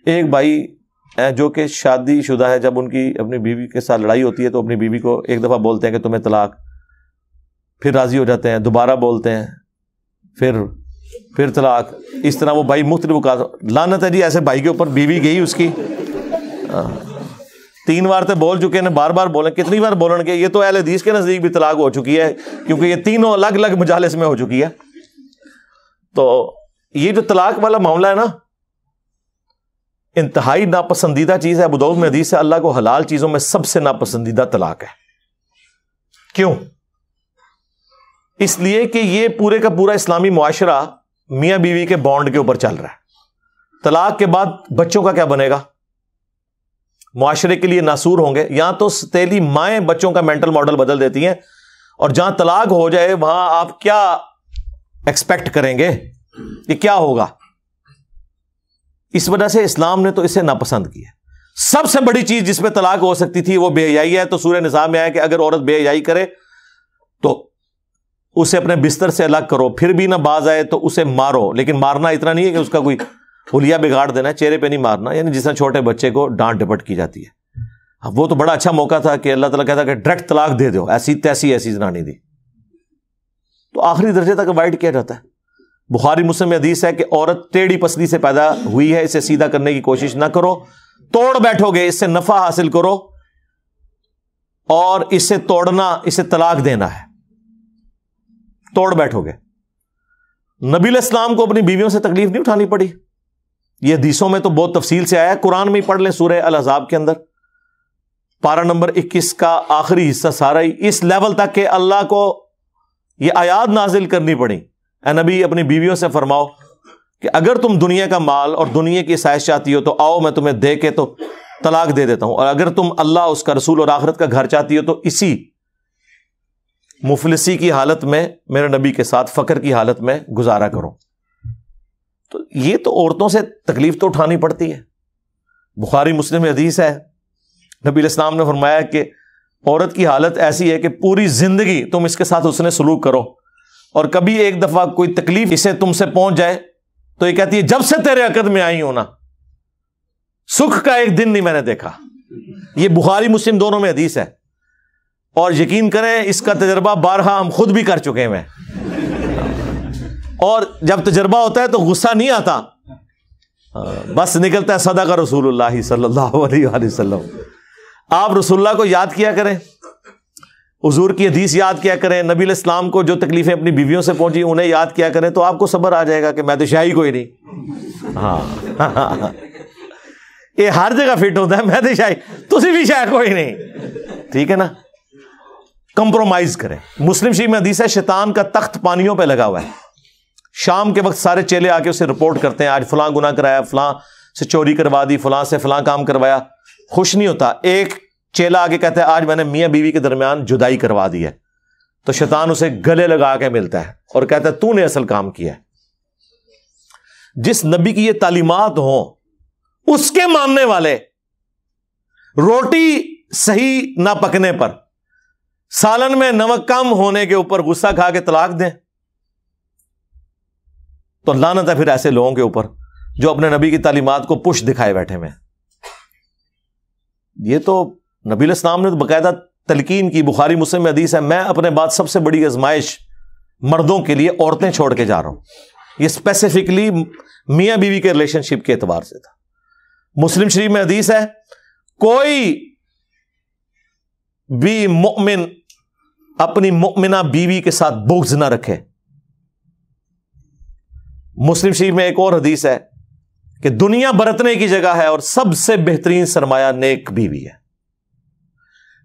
ایک بھائی جو کہ شادی شدہ ہے، جب ان کی اپنی بیوی کے ساتھ لڑائی ہوتی ہے تو اپنی بیوی کو ایک دفعہ بولتے ہیں کہ تمہیں طلاق، پھر راضی ہو جاتے ہیں، دوبارہ بولتے ہیں، پھر طلاق، اس طرح وہ بھائی مختلف اوقات، لعنت ہے جی ایسے بھائی کے اوپر، بیوی گئی اس کی 3 بار تے بول چکے ہیں، بار بار بولیں، کتنی بار بولیں گے؟ یہ تو اہل حدیث کے نزدیک بھی طلاق ہو چکی ہے، کیونکہ یہ تینوں الگ الگ مجالس میں ہو چکی ہے۔ تو یہ جو طلاق والا معاملہ ہے نا، انتہائی ناپسندیدہ چیز ہے۔ ابو داؤد میں حدیث ہے، اللہ کو حلال چیزوں میں سب سے ناپسندیدہ طلاق ہے۔ کیوں؟ اس لیے کہ یہ پورے کا پورا اسلامی معاشرہ میاں بیوی کے بانڈ کے اوپر چل رہا ہے۔ طلاق کے بعد بچوں کا کیا بنے گا؟ معاشرے کے لیے ناسور ہوں گے۔ یہاں تو ستیلی مائیں بچوں کا مینٹل ماڈل بدل دیتی ہیں، اور جہاں طلاق ہو جائے وہاں آپ کیا ایکسپیکٹ کریں گے؟ یہ کیا ہوگا؟ اس وجہ سے اسلام نے تو اسے ناپسند کیا۔ سب سے بڑی چیز جس پہ طلاق ہو سکتی تھی وہ بے حیائی ہے، تو سورہ نساء میں آیا کہ اگر عورت بے حیائی کرے تو اسے اپنے بستر سے الگ کرو، پھر بھی نہ باز آئے تو اسے مارو، لیکن مارنا اتنا نہیں ہے کہ اس کا کوئی حلیہ بگاڑ دینا ہے، چہرے پہ نہیں مارنا، یعنی جس طرح چھوٹے بچے کو ڈانٹ ڈپٹ کی جاتی ہے۔ وہ تو بڑا اچھا موقع تھا کہ اللہ تعالیٰ کہتا کہ ڈائریکٹ طلاق دے دو، ایسی تیسی ایسی زنانی دی، تو آخری درجے تک اوائڈ کیا جاتا ہے۔ بخاری مسلم میں حدیث ہے کہ عورت ٹیڑھی پسلی سے پیدا ہوئی ہے، اسے سیدھا کرنے کی کوشش نہ کرو، توڑ بیٹھو گے اس سے نفع حاصل کرو، اور اسے توڑنا، اسے طلاق دینا ہے، توڑ بیٹھو گے۔ نبی علیہ السلام کو اپنی بیویوں سے تکلیف نہیں اٹھانی پڑی، یہ حدیثوں میں تو بہت تفصیل سے آیا ہے، قرآن میں ہی پڑھ لیں سورہ الاحزاب کے اندر پارہ نمبر 21 کا آخری حصہ سارا ہی اس لیول تک کہ اللہ کو یہ آیات نازل کرنی پڑی، اے نبی اپنی بیویوں سے فرماؤ کہ اگر تم دنیا کا مال اور دنیا کی عیش چاہتی ہو تو آؤ میں تمہیں دے کے تو طلاق دے دیتا ہوں، اور اگر تم اللہ، اس کا رسول اور آخرت کا گھر چاہتی ہو تو اسی مفلسی کی حالت میں میرے نبی کے ساتھ فقر کی حالت میں گزارا کرو۔ تو یہ تو عورتوں سے تکلیف تو اٹھانی پڑتی ہے۔ بخاری مسلم میں حدیث ہے، نبی علیہ السلام نے فرمایا کہ عورت کی حالت ایسی ہے کہ پوری زندگی تم اس کے ساتھ حسن سلوک کرو، اور کبھی ایک دفعہ کوئی تکلیف اسے تم سے پہنچ جائے تو یہ کہتی ہے جب سے تیرے عقد میں آئی ہوں نا سکھ کا ایک دن نہیں میں نے دیکھا۔ یہ بخاری مسلم دونوں میں حدیث ہے، اور یقین کریں اس کا تجربہ بارہا ہم خود بھی کر چکے ہیں، اور جب تجربہ ہوتا ہے تو غصہ نہیں آتا، بس نکلتا ہے صدق رسول اللہ صلی اللہ علیہ وآلہ وسلم۔ آپ رسول اللہ کو یاد کیا کریں، حضور کی حدیث یاد کیا کریں، نبی علیہ السلام کو جو تکلیفیں اپنی بیویوں سے پہنچی انہیں یاد کیا کریں، تو آپ کو صبر آ جائے گا کہ میں تو شاہی کوئی نہیں۔ ہاں یہ ہر جگہ فٹ ہوتا ہے، میں تو شاہی، تسی بھی شاہی کوئی نہیں، ٹھیک ہے نا۔ کمپرومائز کریں۔ مسلم شریف میں حدیث ہے شیطان کا تخت پانیوں پہ لگا ہوا ہے، شام کے وقت سارے چیلے آ کے اسے رپورٹ کرتے ہیں، آج فلاں گناہ کرایا، فلاں سے چوری کروا دی، فلاں سے فلاں کام کروایا، خوش نہیں ہوتا۔ ایک چیلا آگے کہتا ہے آج میں نے میاں بیوی کے درمیان جدائی کروا دی ہے، تو شیطان اسے گلے لگا کے ملتا ہے اور کہتا ہے تو نے اصل کام کیا ہے۔ جس نبی کی یہ تعلیمات ہوں اس کے ماننے والے روٹی صحیح نہ پکنے پر، سالن میں نمک کم ہونے کے اوپر غصہ کھا کے طلاق دیں، تو لعنت ہے پھر ایسے لوگوں کے اوپر جو اپنے نبی کی تعلیمات کو پش دکھائے بیٹھے ہوئے۔ یہ تو نبی علیہ السلام نے باقاعدہ تلقین کی، بخاری مسلم میں حدیث ہے میں اپنے بعد سب سے بڑی آزمائش مردوں کے لیے عورتیں چھوڑ کے جا رہا ہوں۔ یہ اسپیسیفکلی میاں بیوی کے ریلیشن شپ کے اعتبار سے تھا۔ مسلم شریف میں حدیث ہے کوئی بھی مؤمن اپنی مؤمنہ بیوی کے ساتھ بغض نہ رکھے۔ مسلم شریف میں ایک اور حدیث ہے کہ دنیا برتنے کی جگہ ہے اور سب سے بہترین سرمایہ نیک بیوی ہے۔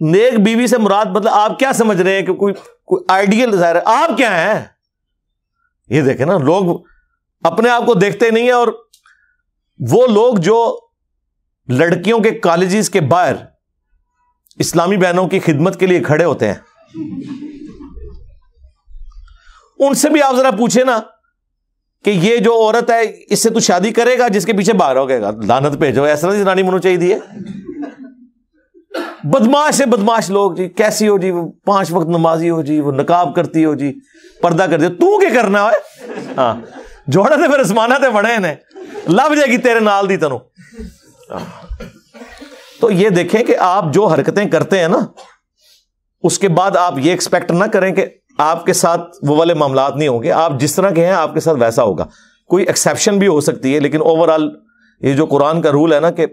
نیک بیوی سے مراد مطلب آپ کیا سمجھ رہے ہیں کہ کوئی آئیڈیل ظاہر ہے، آپ کیا ہیں؟ یہ دیکھیں نا، لوگ اپنے آپ کو دیکھتے نہیں ہیں، اور وہ لوگ جو لڑکیوں کے کالجز کے باہر اسلامی بہنوں کی خدمت کے لیے کھڑے ہوتے ہیں، ان سے بھی آپ ذرا پوچھیں نا کہ یہ جو عورت ہے اس سے تو شادی کرے گا جس کے پیچھے باہر ہو گا، لعنت بھیجو، ایسا نہیں زنانی منو چاہیے ہے۔ بدماش سے بدماش لوگ جی، کیسی ہو جی، وہ 5 وقت نمازی ہو جی، وہ نقاب کرتی ہو جی، پردہ کرتی ہو، تو کیا کرنا ہے؟ ہاں جوڑے تھے پھر اسمانہ تے بڑے ہیں، لب جائے گی تیرے نال دی تنو. تو یہ دیکھیں کہ آپ جو حرکتیں کرتے ہیں نا, اس کے بعد آپ یہ ایکسپیکٹ نہ کریں کہ آپ کے ساتھ وہ والے معاملات نہیں ہوں گے. آپ جس طرح کے ہیں آپ کے ساتھ ویسا ہوگا. کوئی ایکسیپشن بھی ہو سکتی ہے, لیکن اوور آل یہ جو قرآن کا رول ہے نا کہ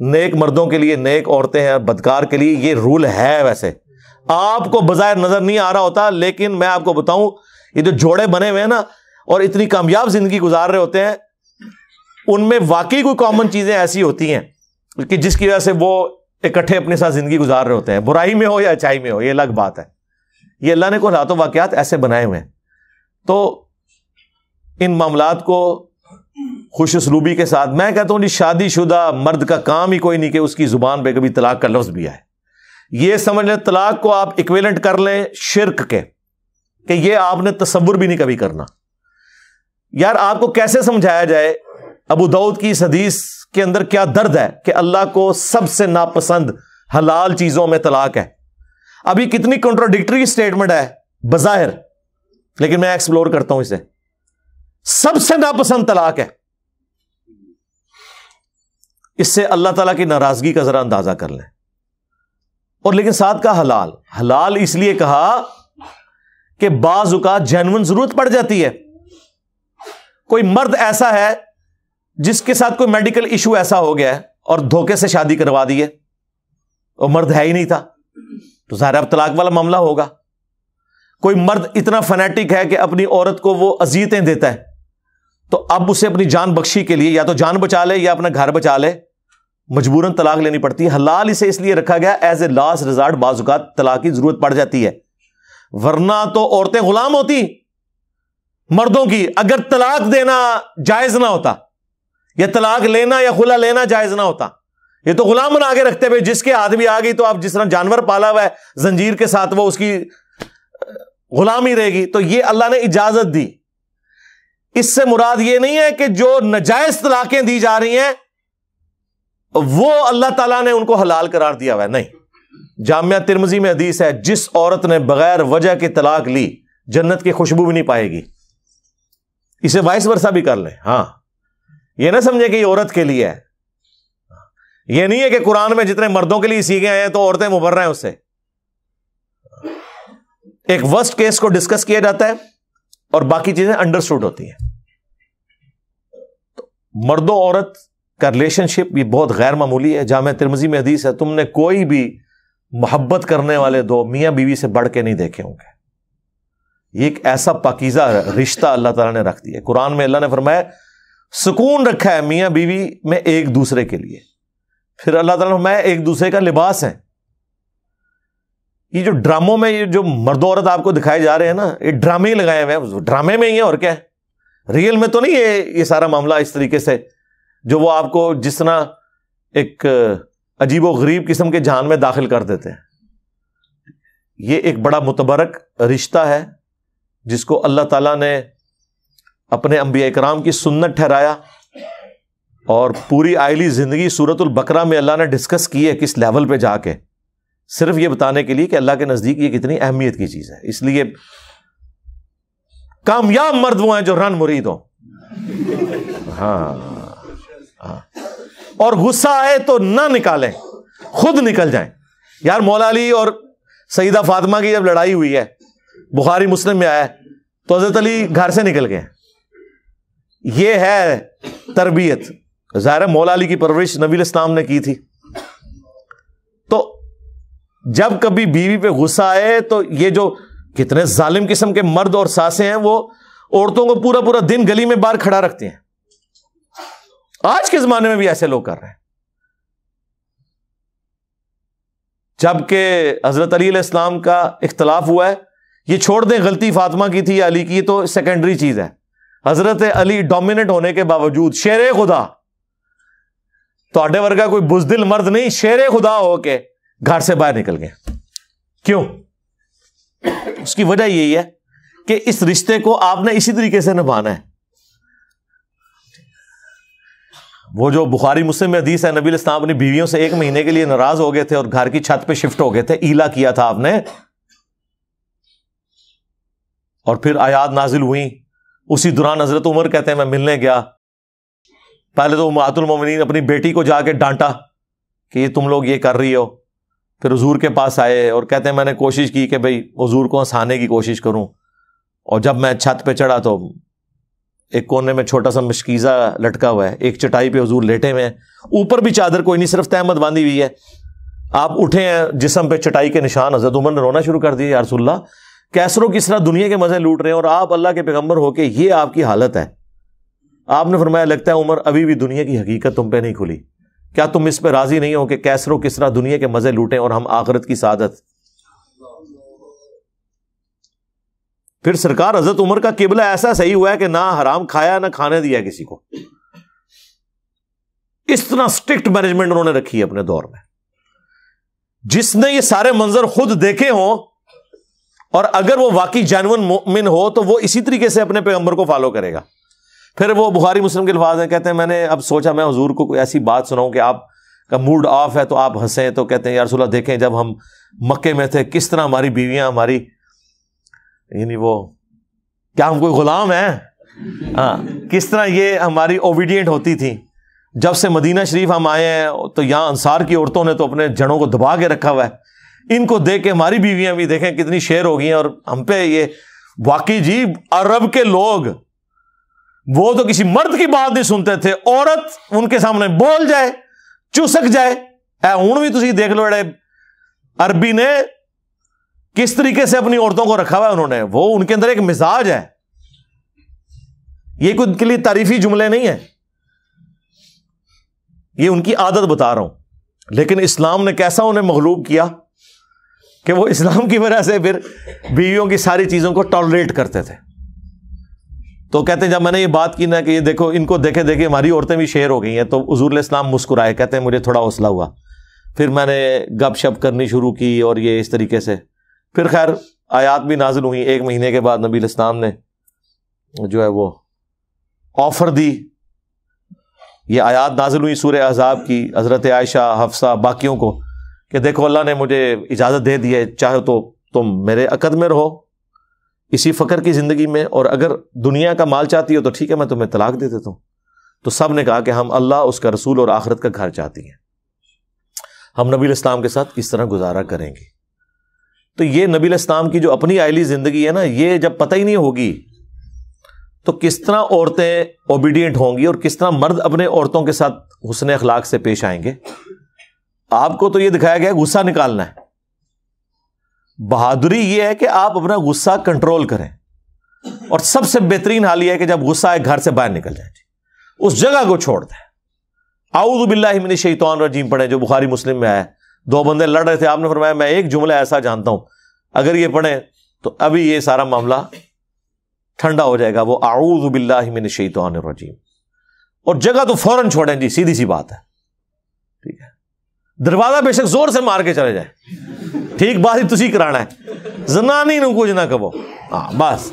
نیک مردوں کے لیے نیک عورتیں ہیں, بدکار کے لیے یہ رول ہے. ویسے آپ کو بظاہر نظر نہیں آ رہا ہوتا, لیکن میں آپ کو بتاؤں یہ جو جوڑے بنے ہوئے ہیں نا اور اتنی کامیاب زندگی گزار رہے ہوتے ہیں, ان میں واقعی کوئی کامن چیزیں ایسی ہوتی ہیں کہ جس کی وجہ سے وہ اکٹھے اپنے ساتھ زندگی گزار رہے ہوتے ہیں, برائی میں ہو یا اچائی میں ہو, یہ الگ بات ہے. یہ اللہ نے کوئی حالات و واقعات ایسے بنائے ہوئے ہیں. تو ان معاملات کو خوش اسلوبی کے ساتھ, میں کہتا ہوں جی شادی شدہ مرد کا کام ہی کوئی نہیں کہ اس کی زبان پہ کبھی طلاق کا لفظ بھی آئے. یہ سمجھ لیں طلاق کو آپ ایکویلنٹ کر لیں شرک کے, کہ یہ آپ نے تصور بھی نہیں کبھی کرنا. یار آپ کو کیسے سمجھایا جائے ابو داؤد کی اس حدیث کے اندر کیا درد ہے کہ اللہ کو سب سے ناپسند حلال چیزوں میں طلاق ہے. ابھی کتنی کنٹراڈکٹری اسٹیٹمنٹ ہے بظاہر, لیکن میں ایکسپلور کرتا ہوں اسے. سب سے ناپسند طلاق ہے. اس سے اللہ تعالیٰ کی ناراضگی کا ذرا اندازہ کر لیں. اور لیکن ساتھ کا حلال, حلال اس لیے کہا کہ بعض اوقات جینون ضرورت پڑ جاتی ہے. کوئی مرد ایسا ہے جس کے ساتھ کوئی میڈیکل ایشو ایسا ہو گیا ہے اور دھوکے سے شادی کروا دی ہے, اور مرد ہے ہی نہیں تھا, تو ظاہر اب طلاق والا معاملہ ہوگا. کوئی مرد اتنا فنیٹک ہے کہ اپنی عورت کو وہ اذیتیں دیتا ہے, تو اب اسے اپنی جان بخشی کے لیے یا تو جان بچا لے یا اپنا گھر بچا لے, مجبوراً طلاق لینی پڑتی ہے. حلال اسے اس لیے رکھا گیا ایز اے لاسٹ ریزارٹ, بعض اوقات طلاق کی ضرورت پڑ جاتی ہے, ورنہ تو عورتیں غلام ہوتی مردوں کی. اگر طلاق دینا جائز نہ ہوتا, یا طلاق لینا یا خلا لینا جائز نہ ہوتا, یہ تو غلام بنا کے رکھتے ہوئے جس کے ہاتھ بھی آ گئی تو آپ جس طرح جانور پالا ہوا ہے زنجیر کے ساتھ وہ اس کی غلامی رہے گی. تو یہ اللہ نے اجازت دی. اس سے مراد یہ نہیں ہے کہ جو ناجائز طلاقیں دی جا رہی ہیں وہ اللہ تعالیٰ نے ان کو حلال قرار دیا ہوا ہے, نہیں. جامعہ ترمذی میں حدیث ہے, جس عورت نے بغیر وجہ کے طلاق لی جنت کی خوشبو بھی نہیں پائے گی. اسے وائس ورثہ بھی کر لیں. ہاں, یہ نہ سمجھے کہ یہ عورت کے لیے ہے. یہ نہیں ہے کہ قرآن میں جتنے مردوں کے لیے سیکھے آئے ہیں تو عورتیں مبرہ ہیں اس سے. ایک ورسٹ کیس کو ڈسکس کیا جاتا ہے اور باقی چیزیں انڈرسٹوڈ ہوتی ہیں. تو مرد و عورت کا ریلیشن شپ یہ بہت غیر معمولی ہے. جامعہ ترمذی میں حدیث ہے, تم نے کوئی بھی محبت کرنے والے دو میاں بیوی سے بڑھ کے نہیں دیکھے ہوں گے. یہ ایک ایسا پاکیزہ رشتہ اللہ تعالیٰ نے رکھ دیا. قرآن میں اللہ نے فرمایا سکون رکھا ہے میاں بیوی میں ایک دوسرے کے لیے. پھر اللہ تعالیٰ نے فرمایا ایک دوسرے کا لباس ہے. یہ جو ڈراموں میں یہ جو مرد و عورت آپ کو دکھائے جا رہے ہیں نا, یہ ڈرامے ہی لگائے ہوئے ہیں, ڈرامے میں ہی ہے اور کیا ہے, ریئل میں تو نہیں. یہ سارا معاملہ اس طریقے سے جو وہ آپ کو جس طرح ایک عجیب و غریب قسم کے جہان میں داخل کر دیتے ہیں. یہ ایک بڑا متبرک رشتہ ہے جس کو اللہ تعالیٰ نے اپنے انبیاء کرام کی سنت ٹھہرایا, اور پوری آئلی زندگی سورۃ البقرہ میں اللہ نے ڈسکس کی ہے کس لیول پہ جا کے, صرف یہ بتانے کے لیے کہ اللہ کے نزدیک یہ کتنی اہمیت کی چیز ہے. اس لیے کامیاب مرد وہ ہیں جو رن مرید ہو. ہاں, اور غصہ آئے تو نہ نکالیں, خود نکل جائیں. یار مولا علی اور سیدہ فاطمہ کی جب لڑائی ہوئی ہے, بخاری مسلم میں آیا ہے, تو حضرت علی گھر سے نکل گئے. یہ ہے تربیت. ظاہر مولا علی کی پرورش نبی الاسلام نے کی تھی. تو جب کبھی بیوی پہ غصہ آئے تو یہ جو کتنے ظالم قسم کے مرد اور ساسیں ہیں وہ عورتوں کو پورا پورا دن گلی میں باہر کھڑا رکھتے ہیں. آج کے زمانے میں بھی ایسے لوگ کر رہے ہیں. جبکہ حضرت علی علیہ السلام کا اختلاف ہوا ہے, یہ چھوڑ دیں غلطی فاطمہ کی تھی یا علی کی, تو سیکنڈری چیز ہے. حضرت علی ڈومیننٹ ہونے کے باوجود شیر خدا, تو ورگا کوئی بزدل مرد نہیں, شیر خدا ہو کے گھر سے باہر نکل گئے. کیوں؟ اس کی وجہ یہی ہے کہ اس رشتے کو آپ نے اسی طریقے سے نبھانا ہے. وہ جو بخاری مسلم میں حدیث ہے, نبی علیہ السلام اپنی بیویوں سے 1 مہینے کے لیے ناراض ہو گئے تھے اور گھر کی چھت پہ شفٹ ہو گئے تھے, ایلا کیا تھا آپ نے, اور پھر آیات نازل ہوئی. اسی دوران حضرت عمر کہتے ہیں میں ملنے گیا پہلے تو امہات المومنین اپنی بیٹی کو جا کے ڈانٹا کہ یہ تم لوگ یہ کر رہی ہو. پھر حضور کے پاس آئے اور کہتے ہیں میں نے کوشش کی کہ بھئی حضور کو ہنسانے کی کوشش کروں, اور جب میں چھت پہ چڑھا تو ایک کونے میں چھوٹا سا مشکیزہ لٹکا ہوا ہے, ایک چٹائی پہ حضور لیٹے ہوئے ہیں, اوپر بھی چادر کوئی نہیں, صرف تہمت باندھی ہوئی ہے. آپ اٹھے ہیں, جسم پہ چٹائی کے نشان. حضرت عمر نے رونا شروع کر دیا, یا رسول اللہ کیسر و کسرا دنیا کے مزے لوٹ رہے ہیں اور آپ اللہ کے پیغمبر ہو کے یہ آپ کی حالت ہے. آپ نے فرمایا لگتا ہے عمر ابھی بھی دنیا کی حقیقت تم پہ نہیں کھلی, کیا تم اس پہ راضی نہیں ہو کہ کیسر و کسرا دنیا کے مزے لوٹیں اور ہم آخرت کی سعادت. پھر سرکار حضرت عمر کا قبلہ ایسا صحیح ہوا ہے کہ نہ حرام کھایا نہ کھانے دیا کسی کو. اس طرح سٹرکٹ مینجمنٹ انہوں نے رکھی ہے اپنے دور میں. جس نے یہ سارے منظر خود دیکھے ہوں اور اگر وہ واقعی جینوئن مومن ہو تو وہ اسی طریقے سے اپنے پیغمبر کو فالو کرے گا. پھر وہ بخاری مسلم کے الفاظ ہیں, کہتے ہیں میں نے اب سوچا میں حضور کو کوئی ایسی بات سناؤں کہ آپ کا موڈ آف ہے تو آپ ہنسیں. تو کہتے ہیں یا رسول اللہ دیکھیں جب ہم مکے میں تھے کس طرح ہماری بیویاں ہماری, یعنی وہ کیا ہم کوئی غلام ہیں, ہاں کس طرح یہ ہماری اوبیڈینٹ ہوتی تھی. جب سے مدینہ شریف ہم آئے ہیں تو یہاں انصار کی عورتوں نے تو اپنے جڑوں کو دبا کے رکھا ہوا ہے. ان کو دیکھ کے ہماری بیویاں بھی دیکھیں کتنی شیر ہو گئی ہیں, اور ہم پہ یہ واقعی جی عرب کے لوگ وہ تو کسی مرد کی بات نہیں سنتے تھے, عورت ان کے سامنے بول جائے چسک جائے. ہوں بھی تسی دیکھ لو عربی نے کس طریقے سے اپنی عورتوں کو رکھا ہوا ہے انہوں نے, وہ ان کے اندر ایک مزاج ہے. یہ کوئی ان کے لیے تعریفی جملے نہیں ہیں, یہ ان کی عادت بتا رہا ہوں. لیکن اسلام نے کیسا انہیں مغلوب کیا کہ وہ اسلام کی وجہ سے پھر بیویوں کی ساری چیزوں کو ٹالریٹ کرتے تھے. تو کہتے ہیں جب میں نے یہ بات کی نا کہ یہ دیکھو ان کو دیکھے دیکھے ہماری عورتیں بھی شیر ہو گئی ہیں, تو حضور علیہ السلام مسکرائے, کہتے ہیں مجھے تھوڑا حوصلہ ہوا. پھر میں نے گپ شپ کرنی شروع کی اور یہ اس طریقے سے پھر خیر آیات بھی نازل ہوئی. 1 مہینے کے بعد نبی علیہ السلام نے جو ہے وہ آفر دی, یہ آیات نازل ہوئی سورہ احزاب کی, حضرت عائشہ حفصہ باقیوں کو, کہ دیکھو اللہ نے مجھے اجازت دے دی ہے, چاہے تو تم میرے عقد میں رہو اسی فقر کی زندگی میں, اور اگر دنیا کا مال چاہتی ہو تو ٹھیک ہے میں تمہیں طلاق دے دیتا ہوں. تو سب نے کہا کہ ہم اللہ, اس کا رسول اور آخرت کا گھر چاہتی ہیں, ہم نبی علیہ السلام کے ساتھ کس طرح گزارا کریں گے. تو یہ نبی علیہ السلام کی جو اپنی آئلی زندگی ہے نا, یہ جب پتہ ہی نہیں ہوگی تو کس طرح عورتیں اوبیڈینٹ ہوں گی اور کس طرح مرد اپنے عورتوں کے ساتھ حسن اخلاق سے پیش آئیں گے. آپ کو تو یہ دکھایا گیا غصہ نکالنا ہے, بہادری یہ ہے کہ آپ اپنا غصہ کنٹرول کریں, اور سب سے بہترین حال یہ ہے کہ جب غصہ آئے گھر سے باہر نکل جائیں, اس جگہ کو چھوڑ دیں. اعوذ باللہ من الشیطان الرجیم پڑھیں جو بخاری مسلم میں آیا ہے. 2 بندے لڑ رہے تھے, آپ نے فرمایا میں ایک جملہ ایسا جانتا ہوں اگر یہ پڑھیں تو ابھی یہ سارا معاملہ ٹھنڈا ہو جائے گا, وہ اعوذ باللہ من الشیطان الرجیم, اور جگہ تو فوراً چھوڑیں جی, سیدھی سی بات ہے. ٹھیک ہے, دروازہ بے شک زور سے مار کے چلے جائیں, ٹھیک بات ہی تسی کرانا ہے, زنانی نو کچھ نہ کہو, ہاں بس